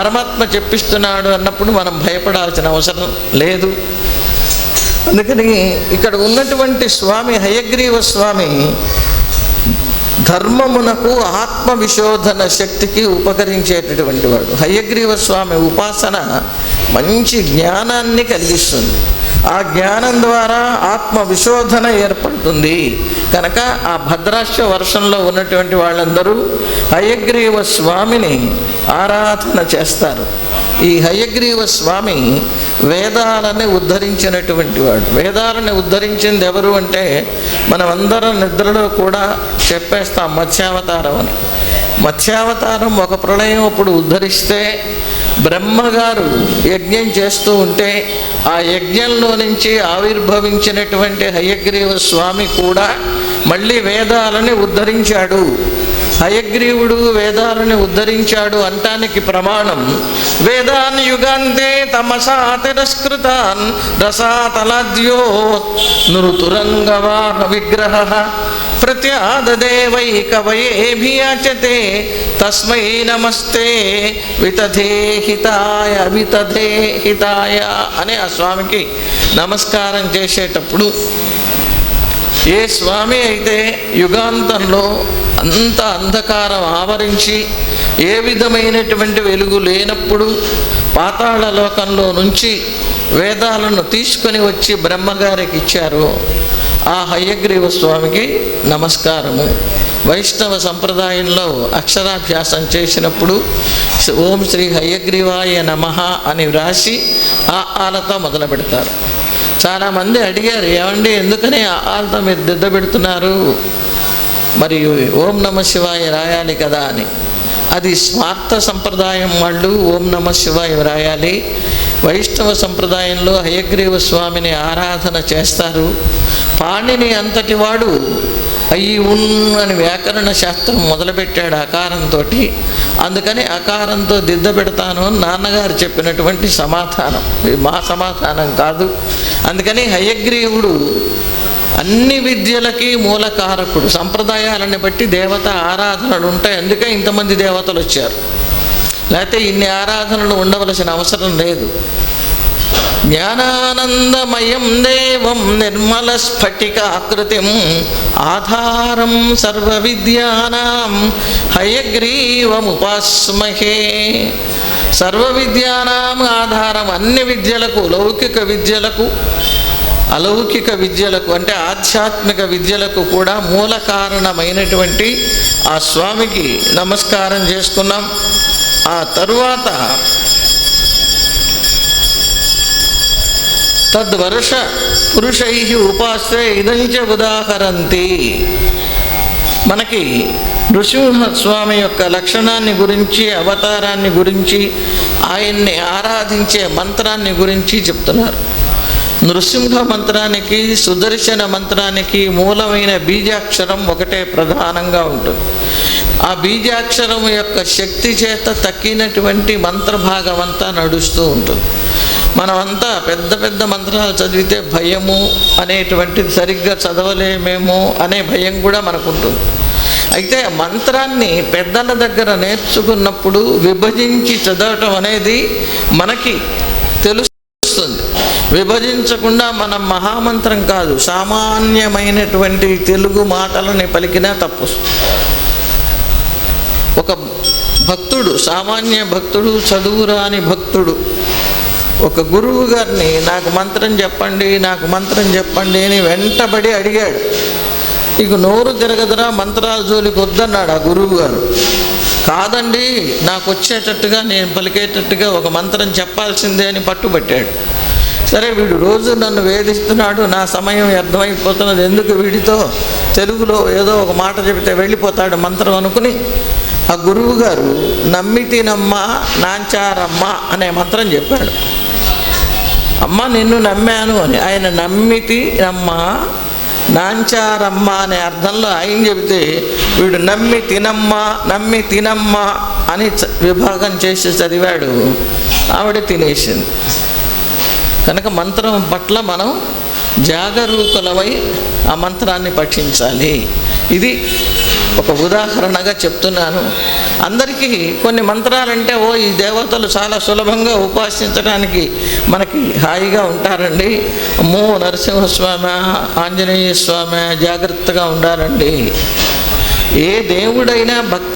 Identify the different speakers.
Speaker 1: పరమాత్మ చెప్పిస్తున్నాడు అన్నప్పుడు మనం భయపడాల్సిన అవసరం లేదు. అందుకని ఇక్కడ ఉన్నటువంటి స్వామి హయగ్రీవ స్వామి ధర్మమునకు ఆత్మ విశోధన శక్తికి ఉపకరించేటటువంటి వాడు. హయగ్రీవ స్వామి ఉపాసన మంచి జ్ఞానాన్ని కలిగిస్తుంది. ఆ జ్ఞానం ద్వారా ఆత్మ విశోధన ఏర్పడుతుంది. కనుక ఆ భద్రాక్ష వర్షంలో ఉన్నటువంటి వాళ్ళందరూ హయగ్రీవ స్వామిని ఆరాధన చేస్తారు. ఈ హయగ్రీవ స్వామి వేదాలని ఉద్ధరించినటువంటి వాడు. వేదాలని ఉద్ధరించింది ఎవరు అంటే మనమందరం నిద్రలో కూడా చెప్పేస్తాం మత్స్యావతారం అని. మత్స్యావతారం ఒక ప్రళయం అప్పుడు ఉద్ధరిస్తే బ్రహ్మగారు యజ్ఞం చేస్తూ ఉంటే ఆ యజ్ఞంలో నుంచి ఆవిర్భవించినటువంటి హయగ్రీవ స్వామి కూడా మళ్ళీ వేదాలని ఉద్ధరించాడు. హయగ్రీవుడు వేదాలను ఉద్ధరించాడు అంటానికి ప్రమాణం వేదాన్ యుగాంతే తమసా తిరస్కృతాన్ రసాతలాద్యో నృతురంగవాహ విగ్రహ ప్రత్యాదదేవై కవయేభియాచతే తస్మై నమస్తే వితథేహితాయ వితథేహితాయ అనే ఆ స్వామికి నమస్కారం చేసేటప్పుడు ఏ స్వామి అయితే యుగాంతంలో అంత అంధకారం ఆవరించి ఏ విధమైనటువంటి వెలుగు లేనప్పుడు పాతాళ లోకంలో నుంచి వేదాలను తీసుకొని వచ్చి బ్రహ్మగారికి ఇచ్చారు ఆ హయగ్రీవ స్వామికి నమస్కారము. వైష్ణవ సంప్రదాయంలో అక్షరాభ్యాసం చేసినప్పుడు ఓం శ్రీ హయగ్రీవాయ నమః అని వ్రాసి ఆలతో మొదలు పెడతారు. చాలామంది అడిగారు, ఏమండి ఎందుకని ఆలతో మీరు దిద్ద పెడుతున్నారు, మరి ఓం నమ శివాయ రాయాలి కదా అని. అది స్వార్థ సంప్రదాయం వాళ్ళు ఓం నమ శివాయ రాయాలి. వైష్ణవ సంప్రదాయంలో హయగ్రీవ స్వామిని ఆరాధన చేస్తారు. పాణిని అంతటి వాడు అయ్యి అని వ్యాకరణ శాస్త్రం మొదలుపెట్టాడు అకారంతో. అందుకని అకారంతో దిద్ద పెడతాను అని నాన్నగారు చెప్పినటువంటి సమాధానం, మా సమాధానం కాదు. అందుకని హయగ్రీవుడు అన్ని విద్యలకి మూలకారకుడు. సంప్రదాయాలను బట్టి దేవత ఆరాధనలు ఉంటాయి. అందుకే ఇంతమంది దేవతలు వచ్చారు, లేకపోతే ఇన్ని ఆరాధనలు ఉండవలసిన అవసరం లేదు. జ్ఞానానందమయం దేవం నిర్మల స్ఫటికాకృతిం ఆధారం సర్వ విద్యానాం హయగ్రీవముపాస్మహే. సర్వ విద్యానాం ఆధారం, అన్ని విద్యలకు, లౌకిక విద్యలకు అలౌకిక విద్యలకు అంటే ఆధ్యాత్మిక విద్యలకు కూడా మూల కారణమైనటువంటి ఆ స్వామికి నమస్కారం చేసుకున్నాం. ఆ తరువాత తద్వర్ష పురుషై ఉపాస్తే ఇదంచ ఉదాహరంతి. మనకి నృసింహస్వామి యొక్క లక్షణాన్ని గురించి, అవతారాన్ని గురించి, ఆయన్ని ఆరాధించే మంత్రాన్ని గురించి చెప్తున్నారు. నృసింహ మంత్రానికి, సుదర్శన మంత్రానికి మూలమైన బీజాక్షరం ఒకటే ప్రధానంగా ఉంటుంది. ఆ బీజాక్షరం యొక్క శక్తి చేత తక్కినటువంటి మంత్రభాగం అంతా నడుస్తూ ఉంటుంది. మనమంతా పెద్ద పెద్ద మంత్రాలు చదివితే భయము అనేటువంటిది, సరిగ్గా చదవలేమేమో అనే భయం కూడా మనకుంటుంది. అయితే మంత్రాన్ని పెద్దల దగ్గర నేర్చుకున్నప్పుడు విభజించి చదవటం అనేది మనకి తెలుస్తుంది. విభజించకుండా మనం మహామంత్రం కాదు, సామాన్యమైనటువంటి తెలుగు మాటలని పలికినా తప్పు. ఒక భక్తుడు, సామాన్య భక్తుడు, చదువురాని భక్తుడు ఒక గురువు గారిని నాకు మంత్రం చెప్పండి, నాకు మంత్రం చెప్పండి అని వెంటబడి అడిగాడు. ఇక నోరు తిరగదురా, మంత్రాల జోలికి వద్దన్నాడు ఆ గురువు గారు. కాదండి, నాకు వచ్చేటట్టుగా, నేను పలికేటట్టుగా ఒక మంత్రం చెప్పాల్సిందే అని పట్టుబట్టాడు. సరే, వీడు రోజు నన్ను వేధిస్తున్నాడు, నా సమయం వ్యర్థమైపోతున్నది, ఎందుకు వీడితో తెలుగులో ఏదో ఒక మాట చెబితే వెళ్ళిపోతాడు మంత్రం అనుకుని ఆ గురువు గారు నమ్మితినమ్మ నాంచారమ్మ అనే మంత్రం చెప్పాడు. అమ్మ నిన్ను నమ్మాను అని. ఆయన నమ్మితినమ్మ నాంచారమ్మ అనే అర్థంలో ఆయన చెబితే వీడు నమ్మి తినమ్మ అని విభాగం చేసి చదివాడు. ఆవిడ తినేసింది. కనుక మంత్రం పట్ల మనం జాగరూకులమై ఆ మంత్రాన్ని పఠించాలి. ఇది ఒక ఉదాహరణగా చెప్తున్నాను. అందరికీ కొన్ని మంత్రాలంటే ఈ దేవతలు చాలా సులభంగా ఉపాసించడానికి మనకి హాయిగా ఉంటారండి. అమ్మో నరసింహస్వామి, ఆంజనేయ స్వామి, జాగ్రత్తగా ఉండాలండి. ఏ దేవుడైనా భక్తి